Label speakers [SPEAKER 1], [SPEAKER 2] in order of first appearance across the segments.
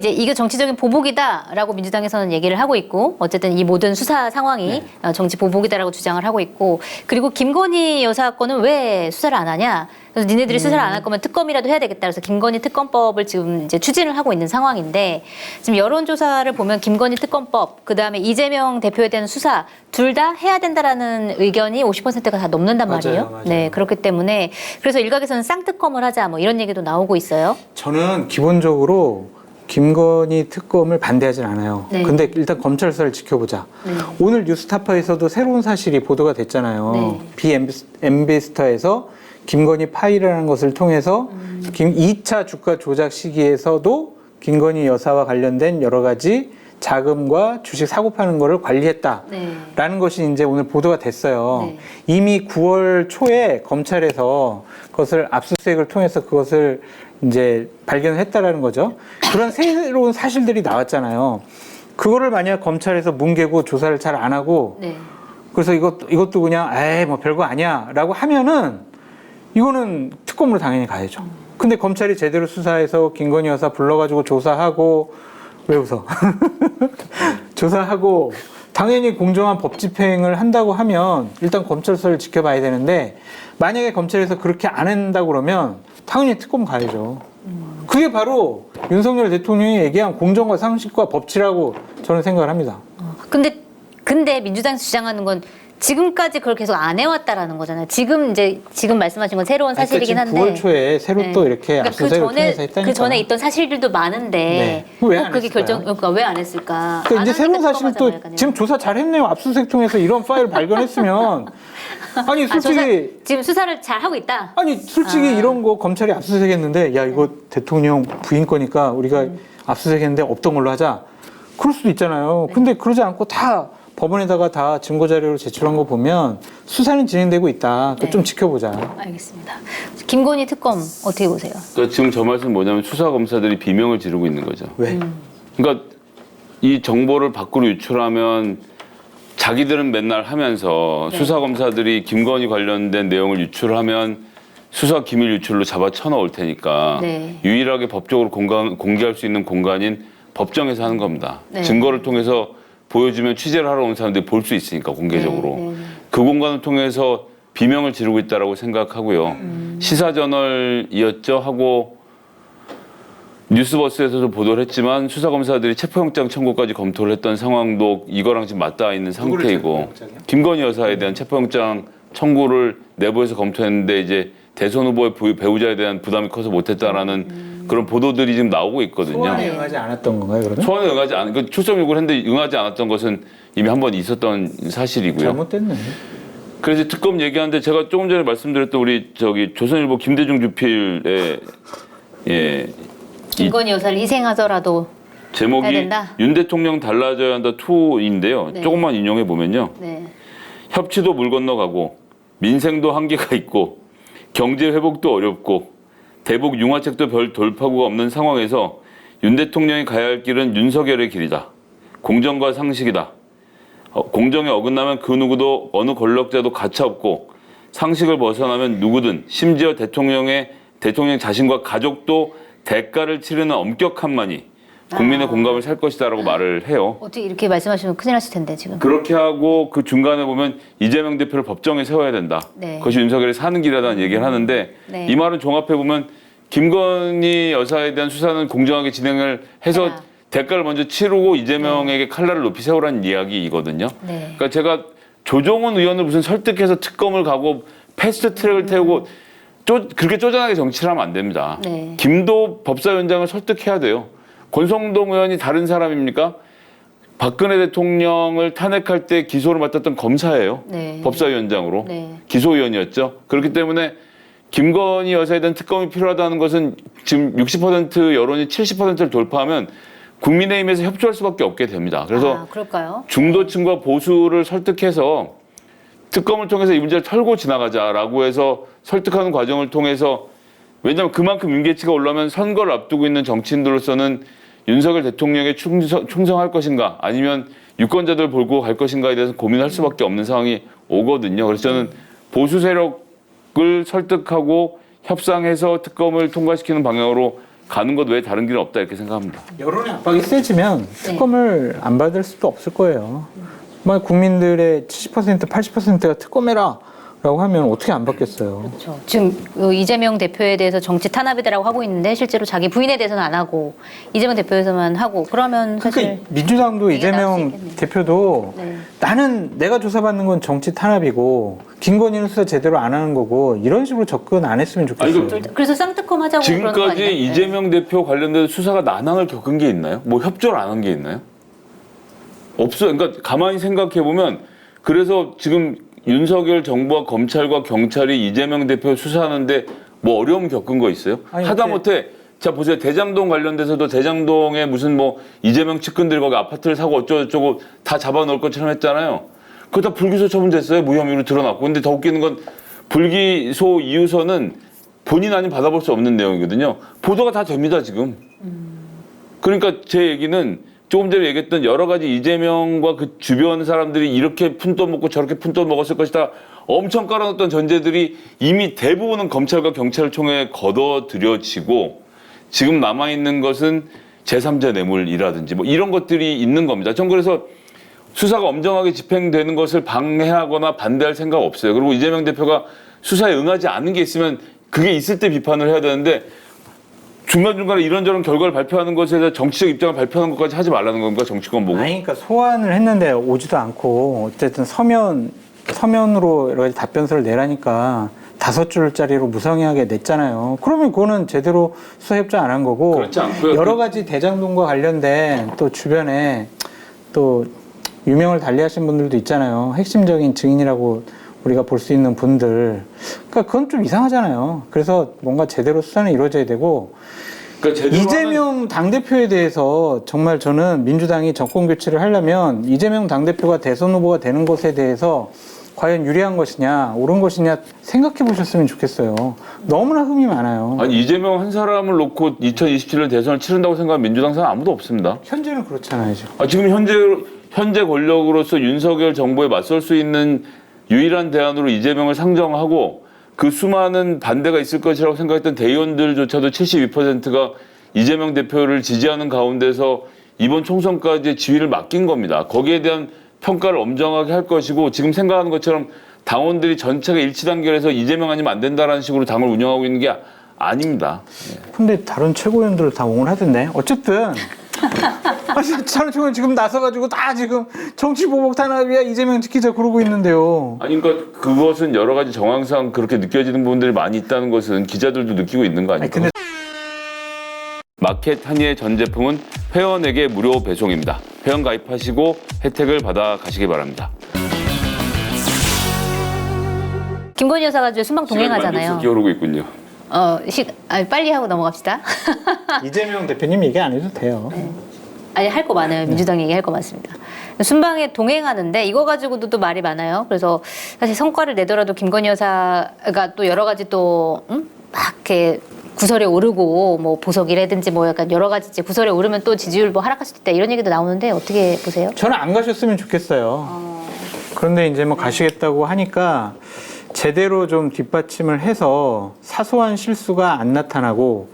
[SPEAKER 1] 이제 이게 정치적인 보복이다라고 민주당에서는 얘기를 하고 있고 어쨌든 이 모든 수사 상황이 정치 보복이다라고 주장을 하고 있고 그리고 김건희 여사 건은 왜 수사를 안 하냐? 그래서 니네들이 수사를 안 할 거면 특검이라도 해야 되겠다. 그래서 김건희 특검법을 지금 이제 추진을 하고 있는 상황인데 지금 여론조사를 보면 김건희 특검법 그다음에 이재명 대표에 대한 수사 둘 다 해야 된다라는 의견이 50%가 다 넘는단 말이에요.
[SPEAKER 2] 맞아요.
[SPEAKER 1] 네, 그렇기 때문에 그래서 일각에서는 쌍특검을 하자 뭐 이런 얘기도 나오고 있어요.
[SPEAKER 2] 저는 기본적으로 김건희 특검을 반대하진 않아요.
[SPEAKER 1] 네.
[SPEAKER 2] 근데 일단 검찰 수사를 지켜보자.
[SPEAKER 1] 네.
[SPEAKER 2] 오늘 뉴스타파에서도 새로운 사실이 보도가 됐잖아요.
[SPEAKER 1] 네.
[SPEAKER 2] 비엠비스타에서 김건희 파일이라는 것을 통해서 2차 주가 조작 시기에서도 김건희 여사와 관련된 여러 가지 자금과 주식 사고 파는 거를 관리했다라는
[SPEAKER 1] 네.
[SPEAKER 2] 것이 이제 오늘 보도가 됐어요.
[SPEAKER 1] 네.
[SPEAKER 2] 이미 9월 초에 검찰에서 그것을 압수수색을 통해서 그것을 이제 발견했다라는 거죠. 그런 새로운 사실들이 나왔잖아요. 그거를 만약 검찰에서 뭉개고 조사를 잘 안 하고
[SPEAKER 1] 네.
[SPEAKER 2] 그래서 이것도 그냥 에이 뭐 별거 아니야라고 하면은 이거는 특검으로 당연히 가야죠. 근데 검찰이 제대로 수사해서 김건희 여사 불러가지고 조사하고 왜 웃어? 조사하고 당연히 공정한 법 집행을 한다고 하면 일단 검찰 수사를 지켜봐야 되는데 만약에 검찰에서 그렇게 안 한다고 그러면 당연히 특검 가야죠. 그게 바로 윤석열 대통령이 얘기한 공정과 상식과 법치라고 저는 생각을 합니다.
[SPEAKER 1] 근데 민주당에서 주장하는 건 지금까지 그걸 계속 안 해왔다라는 거잖아요. 지금 말씀하신 건 새로운 사실이긴 한데.
[SPEAKER 2] 9월 초에 새로 또 이렇게
[SPEAKER 1] 그러니까
[SPEAKER 2] 압수수색을 통해서 했다니까.
[SPEAKER 1] 그 전에 있던 사실들도 많은데
[SPEAKER 2] 네. 왜 안
[SPEAKER 1] 그게
[SPEAKER 2] 했을까요?
[SPEAKER 1] 그러니까 왜 안 했을까?
[SPEAKER 2] 그러니까 이제
[SPEAKER 1] 안
[SPEAKER 2] 새로운
[SPEAKER 1] 하니까
[SPEAKER 2] 사실은 또
[SPEAKER 1] 특검하잖아요,
[SPEAKER 2] 지금 조사 잘했네요. 압수수색 통해서 이런 파일을 발견했으면 아니 솔직히
[SPEAKER 1] 지금 수사를 잘 하고 있다.
[SPEAKER 2] 아니 솔직히 이런 거 검찰이 압수수색했는데 야 이거 대통령 부인 거니까 우리가 압수수색했는데 없던 걸로 하자. 그럴 수도 있잖아요. 근데 그러지 않고 다 법원에다가 다 증거 자료를 제출한 거 보면 수사는 진행되고 있다.
[SPEAKER 1] 네.
[SPEAKER 2] 좀 지켜보자.
[SPEAKER 1] 알겠습니다. 김건희 특검 어떻게 보세요?
[SPEAKER 3] 그러니까 지금 저 말씀 뭐냐면 수사 검사들이 비명을 지르고 있는 거죠.
[SPEAKER 2] 왜?
[SPEAKER 3] 그러니까 이 정보를 밖으로 유출하면 자기들은 맨날 하면서 수사 검사들이 김건희 관련된 내용을 유출하면 수사 기밀 유출로 잡아 쳐넣을 테니까
[SPEAKER 1] 네.
[SPEAKER 3] 유일하게 법적으로 공개할 수 있는 공간인 법정에서 하는 겁니다.
[SPEAKER 1] 네.
[SPEAKER 3] 증거를 통해서 보여주면 취재를 하러 온 사람들이 볼 수 있으니까 공개적으로.
[SPEAKER 1] 네.
[SPEAKER 3] 그 공간을 통해서 비명을 지르고 있다라고 생각하고요. 시사저널이었죠 하고 뉴스버스에서도 보도를 했지만 수사검사들이 체포영장 청구까지 검토를 했던 상황도 이거랑 지금 맞닿아 있는 상태이고 김건희 여사에 대한 체포영장 청구를 내부에서 검토했는데 이제 대선 후보의 배우자에 대한 부담이 커서 못했다라는 그런 보도들이 지금 나오고 있거든요.
[SPEAKER 2] 소환에 응하지 않았던 건가요, 그러면?
[SPEAKER 3] 소환에 응하지 않은, 그 출석 요구를 했는데 응하지 않았던 것은 이미 한 번 있었던 사실이고요.
[SPEAKER 2] 잘못됐네.
[SPEAKER 3] 그래서 특검 얘기하는데 제가 조금 전에 말씀드렸던 우리 조선일보 김대중 주필의
[SPEAKER 1] 김건희 여사를 희생하더라도 해야
[SPEAKER 3] 제목이
[SPEAKER 1] 된다?
[SPEAKER 3] 윤 대통령 달라져야 한다 2인데요.
[SPEAKER 1] 네.
[SPEAKER 3] 조금만 인용해 보면요.
[SPEAKER 1] 네.
[SPEAKER 3] 협치도 물 건너가고 민생도 한계가 있고 경제 회복도 어렵고 대북 융화책도 별 돌파구가 없는 상황에서 윤 대통령이 가야 할 길은 윤석열의 길이다. 공정과 상식이다. 공정에 어긋나면 그 누구도 어느 권력자도 가차없고 상식을 벗어나면 누구든 심지어 대통령 자신과 가족도 대가를 치르는 엄격함만이 국민의 공감을 살 것이다라고 말을 해요.
[SPEAKER 1] 어떻게 이렇게 말씀하시면 큰일 나실 텐데 지금.
[SPEAKER 3] 그렇게 하고 그 중간에 보면 이재명 대표를 법정에 세워야 된다.
[SPEAKER 1] 네.
[SPEAKER 3] 그것이 윤석열이 사는 길이라는 얘기를 하는데
[SPEAKER 1] 네.
[SPEAKER 3] 이 말은 종합해 보면 김건희 여사에 대한 수사는 공정하게 진행을 해서
[SPEAKER 1] 해라.
[SPEAKER 3] 대가를 먼저 치르고 이재명에게 칼날을 높이 세우라는 이야기이거든요.
[SPEAKER 1] 네.
[SPEAKER 3] 그러니까 제가 조정훈 의원을 무슨 설득해서 특검을 가고 패스트 트랙을 태우고 그렇게 쪼잔하게 정치를 하면 안 됩니다.
[SPEAKER 1] 네.
[SPEAKER 3] 김도 법사위원장을 설득해야 돼요. 권성동 의원이 다른 사람입니까? 박근혜 대통령을 탄핵할 때 기소를 맡았던 검사예요.
[SPEAKER 1] 네.
[SPEAKER 3] 법사위원장으로.
[SPEAKER 1] 네.
[SPEAKER 3] 기소위원이었죠. 그렇기 때문에 김건희 여사에 대한 특검이 필요하다는 것은 지금 60% 여론이 70%를 돌파하면 국민의힘에서 협조할 수밖에 없게 됩니다. 그래서
[SPEAKER 1] 그럴까요?
[SPEAKER 3] 중도층과 보수를 설득해서 특검을 통해서 이 문제를 털고 지나가자라고 해서 설득하는 과정을 통해서 왜냐하면 그만큼 윤계치가 올라오면 선거를 앞두고 있는 정치인들로서는 윤석열 대통령에 충성할 것인가 아니면 유권자들 볼고 갈 것인가에 대해서 고민할 수밖에 없는 상황이 오거든요. 그래서 저는 보수 세력을 설득하고 협상해서 특검을 통과시키는 방향으로 가는 것 외에 다른 길은 없다 이렇게 생각합니다.
[SPEAKER 2] 여론의 압박이 세지면 특검을 안 받을 수도 없을 거예요. 정말 국민들의 70%, 80%가 특검해라 라고 하면 어떻게 안 받겠어요.
[SPEAKER 1] 그렇죠. 지금 이재명 대표에 대해서 정치 탄압이다라고 하고 있는데 실제로 자기 부인에 대해서는 안 하고 이재명 대표에서만 하고 그러면 사실
[SPEAKER 2] 그러니까 민주당도
[SPEAKER 1] 얘기가 나올 수
[SPEAKER 2] 이재명
[SPEAKER 1] 있겠네요.
[SPEAKER 2] 대표도
[SPEAKER 1] 네.
[SPEAKER 2] 나는 내가 조사받는 건 정치 탄압이고 김건희는 수사 제대로 안 하는 거고 이런 식으로 접근 안 했으면 좋겠어요.
[SPEAKER 1] 그래서 쌍특검 하자고 그러는 거
[SPEAKER 3] 지금까지
[SPEAKER 1] 아니에요?
[SPEAKER 3] 이재명 대표 관련된 수사가 난항을 겪은 게 있나요? 뭐 협조를 안 한 게 있나요? 없어요. 그러니까 가만히 생각해 보면 그래서 지금 윤석열 정부와 검찰과 경찰이 이재명 대표 수사하는데 뭐 어려움 겪은 거 있어요?
[SPEAKER 2] 아니,
[SPEAKER 3] 하다못해 자 보세요. 대장동 관련돼서도 대장동에 무슨 뭐 이재명 측근들 거기 아파트를 사고 어쩌고저쩌고 다 잡아놓을 것처럼 했잖아요. 그거 다 불기소 처분됐어요. 무혐의로 드러났고. 근데 더 웃기는 건 불기소 이유서는 본인 아니면 받아볼 수 없는 내용이거든요. 보도가 다 됩니다 지금. 그러니까 제 얘기는 조금 전에 얘기했던 여러 가지 이재명과 그 주변 사람들이 이렇게 푼돈 먹고 저렇게 푼돈 먹었을 것이다. 엄청 깔아놓던 전제들이 이미 대부분은 검찰과 경찰을 통해 걷어들여지고 지금 남아있는 것은 제3자 뇌물이라든지 뭐 이런 것들이 있는 겁니다. 전 그래서 수사가 엄정하게 집행되는 것을 방해하거나 반대할 생각 없어요. 그리고 이재명 대표가 수사에 응하지 않은 게 있으면 그게 있을 때 비판을 해야 되는데 중간중간에 이런저런 결과를 발표하는 것에 대해서 정치적 입장을 발표하는 것까지 하지 말라는 겁니까? 정치권 보고?
[SPEAKER 2] 아니, 그러니까 소환을 했는데 오지도 않고 어쨌든 서면으로 여러 가지 답변서를 내라니까 5줄짜리로 무성의하게 냈잖아요. 그러면 그거는 제대로 수사 협조 안 한 거고
[SPEAKER 3] 그렇지 않고요.
[SPEAKER 2] 여러 가지 대장동과 관련된 또 주변에 또 유명을 달리하신 분들도 있잖아요. 핵심적인 증인이라고 우리가 볼 수 있는 분들. 그러니까 그건 좀 이상하잖아요. 그래서 뭔가 제대로 수사는 이루어져야 되고
[SPEAKER 3] 그러니까 제대로
[SPEAKER 2] 이재명 당대표에 대해서 정말 저는 민주당이 정권 교체를 하려면 이재명 당대표가 대선 후보가 되는 것에 대해서 과연 유리한 것이냐 옳은 것이냐 생각해 보셨으면 좋겠어요. 너무나 흠이 많아요.
[SPEAKER 3] 아니 이재명 한 사람을 놓고 2027년 대선을 치른다고 생각하는 민주당 사람 아무도 없습니다.
[SPEAKER 2] 현재는 그렇잖아요. 지금.
[SPEAKER 3] 지금 현재 권력으로서 윤석열 정부에 맞설 수 있는 유일한 대안으로 이재명을 상정하고 그 수많은 반대가 있을 것이라고 생각했던 대의원들조차도 72%가 이재명 대표를 지지하는 가운데서 이번 총선까지 지위를 맡긴 겁니다. 거기에 대한 평가를 엄정하게 할 것이고 지금 생각하는 것처럼 당원들이 전체가 일치단결해서 이재명 아니면 안 된다라는 식으로 당을 운영하고 있는 게 아닙니다.
[SPEAKER 2] 근데 다른 최고위원들 다 옹호하던데. 어쨌든 저는 지금 나서가지고 다 지금 정치 보복 탄압이야 이재명 지키자 그러고 있는데요.
[SPEAKER 3] 아니 그러니까 그것은 여러 가지 정황상 그렇게 느껴지는 부분들이 많이 있다는 것은 기자들도 느끼고 있는 거 아닙니까?
[SPEAKER 2] 근데
[SPEAKER 3] 마켓 한의의 전 제품은 회원에게 무료 배송입니다. 회원 가입하시고 혜택을 받아 가시기 바랍니다.
[SPEAKER 1] 김건희 여사가 이제 순방 동행하잖아요.
[SPEAKER 3] 기어오르고 있군요.
[SPEAKER 1] 빨리 하고 넘어갑시다.
[SPEAKER 2] 이재명 대표님 얘기 안 해도 돼요.
[SPEAKER 1] 아니 할 거 많아요. 민주당 얘기할 거 많습니다. 순방에 동행하는데 이거 가지고도 또 말이 많아요. 그래서 사실 성과를 내더라도 김건희 여사가 또 여러 가지 또 막 이렇게 구설에 오르고 뭐 보석이라든지 뭐 약간 여러 가지 이제 구설에 오르면 또 지지율 뭐 하락할 수도 있다 이런 얘기도 나오는데 어떻게 보세요?
[SPEAKER 2] 저는 안 가셨으면 좋겠어요. 그런데 이제 뭐 가시겠다고 하니까 제대로 좀 뒷받침을 해서 사소한 실수가 안 나타나고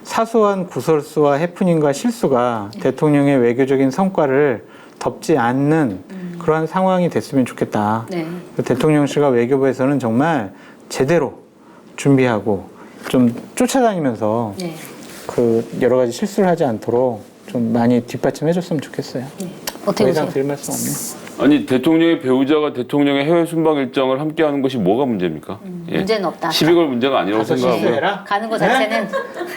[SPEAKER 2] 사소한 구설수와 해프닝과 실수가 대통령의 외교적인 성과를 덮지 않는 그러한 상황이 됐으면 좋겠다.
[SPEAKER 1] 네.
[SPEAKER 2] 대통령실과 외교부에서는 정말 제대로 준비하고 좀 쫓아다니면서
[SPEAKER 1] 네.
[SPEAKER 2] 그 여러 가지 실수를 하지 않도록 좀 많이 뒷받침해줬으면 좋겠어요.
[SPEAKER 1] 어떻게
[SPEAKER 2] 더 이상
[SPEAKER 1] 보세요?
[SPEAKER 2] 드릴 말씀 없네요.
[SPEAKER 3] 아니 대통령의 배우자가 대통령의 해외 순방 일정을 함께하는 것이 뭐가 문제입니까?
[SPEAKER 1] 문제는 없다.
[SPEAKER 3] 12개월 문제가 아니라고
[SPEAKER 2] 가서
[SPEAKER 3] 생각하고요.
[SPEAKER 2] 실수해라.
[SPEAKER 1] 가는 거 자체는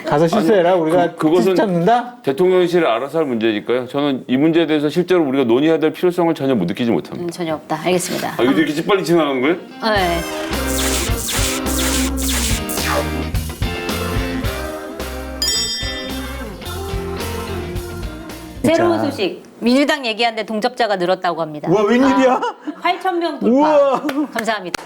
[SPEAKER 2] 가서 실수해라. 우리가
[SPEAKER 3] 그것은
[SPEAKER 2] 티 잡는다.
[SPEAKER 3] 대통령실이 알아서 할 문제니까요. 저는 이 문제에 대해서 실제로 우리가 논의해야 될 필요성을 전혀 못 느끼지 못합니다.
[SPEAKER 1] 전혀 없다. 알겠습니다.
[SPEAKER 3] 이거 이렇게 빨리 지나가는 거예요?
[SPEAKER 1] 네. 새로운 소식. 민주당 얘기하는데 동접자가 늘었다고 합니다.
[SPEAKER 2] 우와, 웬일이야?
[SPEAKER 1] 8,000명 돌파.
[SPEAKER 2] 우와.
[SPEAKER 1] 감사합니다.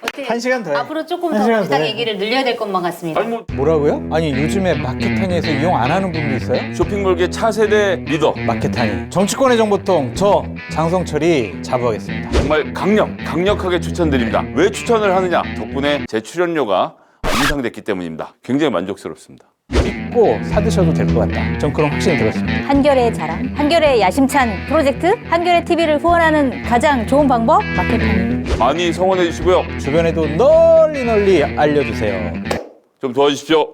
[SPEAKER 1] 어떻게
[SPEAKER 2] 한 시간 더 해.
[SPEAKER 1] 앞으로 조금
[SPEAKER 2] 한
[SPEAKER 1] 더
[SPEAKER 2] 시간
[SPEAKER 1] 민주당
[SPEAKER 2] 더 해.
[SPEAKER 1] 얘기를 늘려야 될 것만 같습니다.
[SPEAKER 3] 아니 뭐
[SPEAKER 2] 뭐라고요? 아니 요즘에 마켓타니에서 이용 안 하는 분도 있어요?
[SPEAKER 3] 쇼핑몰계 차세대 리더
[SPEAKER 2] 마켓타니 정치권의 정보통 저 장성철이 자부하겠습니다.
[SPEAKER 3] 정말 강력하게 추천드립니다. 왜 추천을 하느냐? 덕분에 제 출연료가 인상됐기 때문입니다. 굉장히 만족스럽습니다.
[SPEAKER 2] 믿고 사드셔도 될 것 같다. 전 그런 확신이 들었습니다.
[SPEAKER 1] 한결의 자랑, 한결의 야심찬 프로젝트, 한결의 TV를 후원하는 가장 좋은 방법 마켓판.
[SPEAKER 3] 많이 성원해 주시고요.
[SPEAKER 2] 주변에도 널리 알려주세요.
[SPEAKER 3] 좀 도와주십시오.